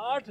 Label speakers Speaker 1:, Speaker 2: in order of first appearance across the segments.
Speaker 1: 8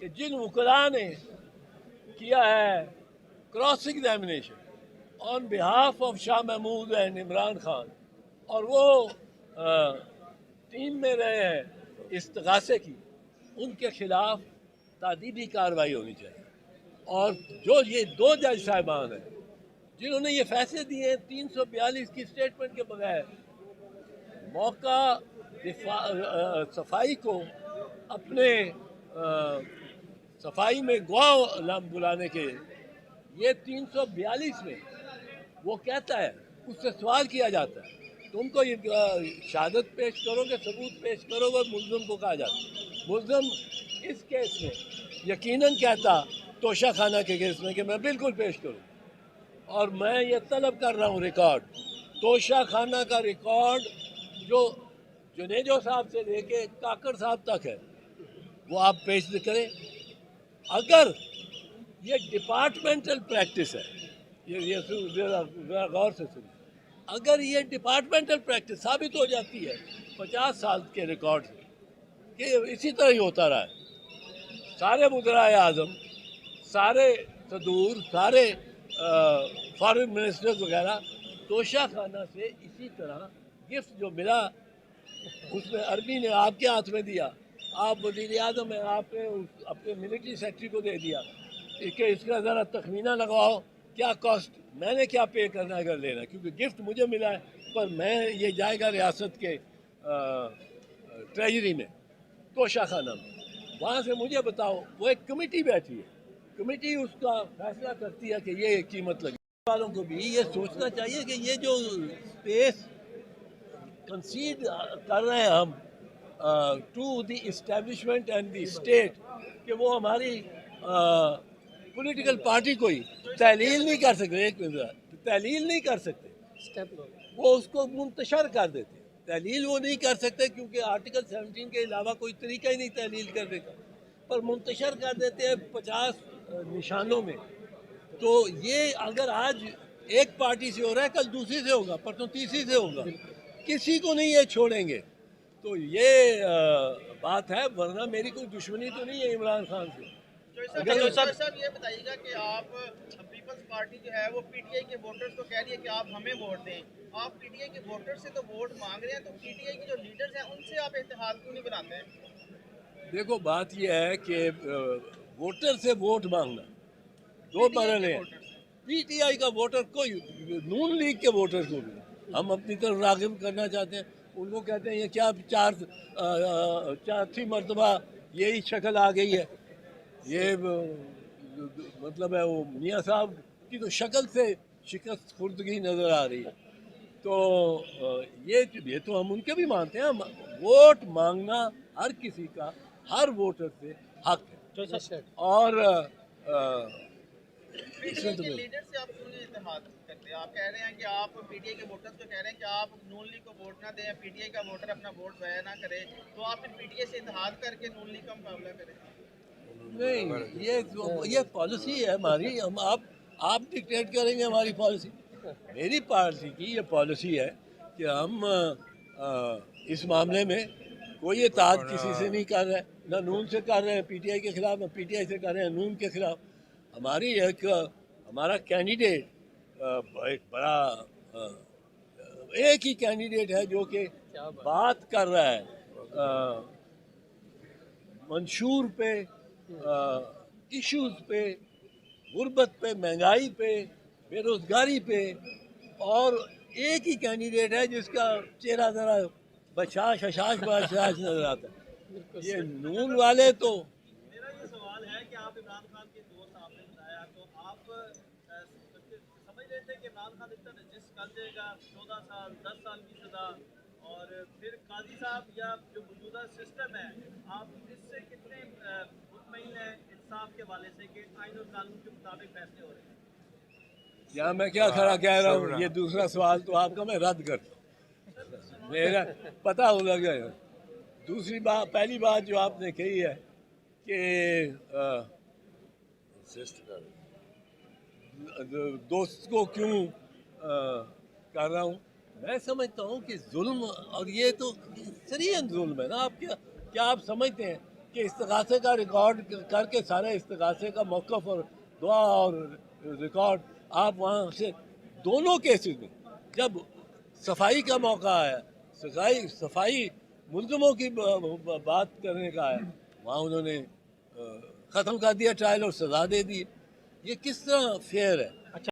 Speaker 1: کہ جن وکلاء نے کیا ہے cross examination on behalf of Shah Mahmood and Imran Khan اور وہ ٹیم میں رہے ہیں استغاثے کی، ان کے خلاف تادیبی کارروائی ہونی چاہیے. اور جو یہ دو جج صاحبان ہیں جنہوں نے یہ فیصلے دیے ہیں 342 کی اسٹیٹمنٹ کے بغیر موقع صفائی کو اپنے صفائی میں گواہ بلانے کے، یہ 342 میں وہ کہتا ہے، اس سے سوال کیا جاتا ہے تم کو یہ شہادت پیش کرو گے، ثبوت پیش کرو گے، ملزم کو کہا جاتا ہے. ملزم اس کیس میں یقیناً کہتا توشہ خانہ کے کیس میں کہ میں بالکل پیش کروں، اور میں یہ طلب کر رہا ہوں ریکارڈ، توشہ خانہ کا ریکارڈ جو جنیجو صاحب سے لے کے کاکڑ صاحب تک ہے وہ آپ پیش کریں. اگر یہ ڈپارٹمنٹل پریکٹس ہے، یہ ذرا غور سے سنیں، اگر یہ ڈپارٹمنٹل پریکٹس ثابت ہو جاتی ہے 50 سال کے ریکارڈ سے کہ اسی طرح ہی ہوتا رہا ہے، سارے وزرائے اعظم، سارے صدور، سارے فارن منسٹرز وغیرہ توشہ خانہ سے اسی طرح گفٹ جو ملا اس میں عربی نے آپ کے ہاتھ میں دیا، آپ وزیر اعظم ہیں، آپ نے اپنے ملٹری سیکٹری کو دے دیا کہ اس کا ذرا تخمینہ لگاؤ کیا کاسٹ، میں نے کیا پے کرنا ہے اگر لینا، کیونکہ گفٹ مجھے ملا ہے پر میں یہ جائے گا ریاست کے ٹریجری میں، توشہ خانہ میں، وہاں سے مجھے بتاؤ. وہ ایک کمیٹی بیٹھی ہے، کمیٹی اس کا فیصلہ کرتی ہے کہ یہ قیمت لگی. والوں کو بھی یہ سوچنا چاہیے کہ یہ جو اسپیس کنسیڈ کر رہے ہیں ہم to the establishment and the state کہ وہ ہماری پولیٹیکل پارٹی کو ہی تحلیل نہیں کر سکتے، ایک منٹ تحلیل نہیں کر سکتے، وہ اس کو منتشر کر دیتے. تحلیل وہ نہیں کر سکتے کیونکہ آرٹیکل 17 کے علاوہ کوئی طریقہ ہی نہیں تحلیل کرنے کا، پر منتشر کر دیتے ہیں 50 نشانوں میں. تو یہ اگر آج ایک پارٹی سے ہو رہا ہے کل دوسری سے ہوگا، پرسوں تیسری سے ہوگا، کسی کو نہیں یہ چھوڑیں گے. تو یہ بات ہے، ورنہ میری کوئی دشمنی تو نہیں ہے عمران خان سے.
Speaker 2: صاحب یہ بتائیے گا کہ آپ پیپلز پارٹی جو ہے وہ پی ٹی آئی کے ووٹرز کو کہہ رہی ہے کہ آپ ہمیں ووٹ دیں، آپ پی ٹی آئی کے ووٹر سے تو ووٹ مانگ رہے ہیں، تو پی ٹی آئی کے جو لیڈرز ہیں ان سے آپ اتحاد کیوں نہیں بناتے ہیں؟
Speaker 1: دیکھو بات یہ ہے کہ ووٹر سے ووٹ مانگنا دو مرحلے ہیں. پی ٹی آئی کا ووٹر کوئی نون لیگ کے ووٹر کو بھی ہم اپنی طرف راغب کرنا چاہتے ہیں. ان کو کہتے ہیں یہ کیا چوتھی مرتبہ یہی شکل آ گئی ہے، یہ مطلب ہے وہ میاں صاحب کی تو شکل سے شکست خوردگی نظر آ رہی ہے. تو یہ تو ہم ان کے بھی مانتے ہیں. ووٹ مانگنا ہر کسی کا، ہر ووٹر سے حق ہے. اور
Speaker 2: پی ٹی آئی کے لیڈر سے آپ کیوں نہیں اتحاد کرتے؟ آپ کہہ رہے ہیں کہ آپ پی ٹی آئی کے ووٹرز کو کہہ رہے ہیں کہ آپ نون لیگ کو ووٹ نہ دیں، پی ٹی آئی کا ووٹر اپنا ووٹ ضائع نہ کرے، تو آپ پھر پی ٹی آئی سے اتحاد کر کے نون لیگ کا مقابلہ کریں.
Speaker 1: نہیں، یہ پالیسی ہے ہماری، آپ ڈکٹیٹ کریں گے ہماری پالیسی. میری پارٹی کی یہ پالیسی ہے کہ ہم اس معاملے میں کوئی اتحاد کسی سے نہیں کر رہے، نہ نون سے کر رہے ہیں پی ٹی آئی کے خلاف، نہ پی ٹی آئی سے کر رہے ہیں نون کے خلاف. ہمارا کینڈیڈیٹ ایک بڑا ایک ہی کینڈیڈیٹ ہے جو کہ بات کر رہا ہے منشور پہ، ایشوز پہ، غربت پہ، مہنگائی پہ، بے روزگاری پہ. اور ایک ہی کینڈیڈیٹ ہے جس کا چہرہ ذرا بشاش نظر آتا ہے. یہ نون والے تو
Speaker 2: میرا یہ سوال ہے کہ آپ عمران خان کے دوست آپ نے بتایا، تو آپ سمجھ رہے تھے کہ عمران خان اتنا رجسٹ کر دے گا 14 سال 10 سال کی سزا، اور پھر قاضی صاحب یا جو موجودہ سسٹم ہے آپ اس سے کتنے مطمئن ہیں انصاف کے حوالے سے کہ آئین اور قانون کے مطابق فیصلے ہو رہے ہیں؟
Speaker 1: یا میں کیا کھڑا کہہ رہا ہوں، یہ دوسرا سوال تو آپ کا میں رد کرتا ہوں، میرا پتہ ہو لگا ہے. دوسری بات، پہلی بات جو آپ نے کہی ہے کہ دوست کو کیوں کر رہا ہوں، میں سمجھتا ہوں کہ ظلم، اور یہ تو سرین ظلم ہے نا. آپ کیا آپ سمجھتے ہیں کہ کہ استغاثے کا ریکارڈ کر کے سارے استغاثے کا موقف اور دعا اور ریکارڈ آپ وہاں سے دونوں کیسز میں جب صفائی کا موقع آیا صفائی ملزموں کی بات کرنے کا آیا وہاں انہوں نے ختم کر دیا ٹرائل اور سزا دے دی. یہ کس طرح فیئر ہے؟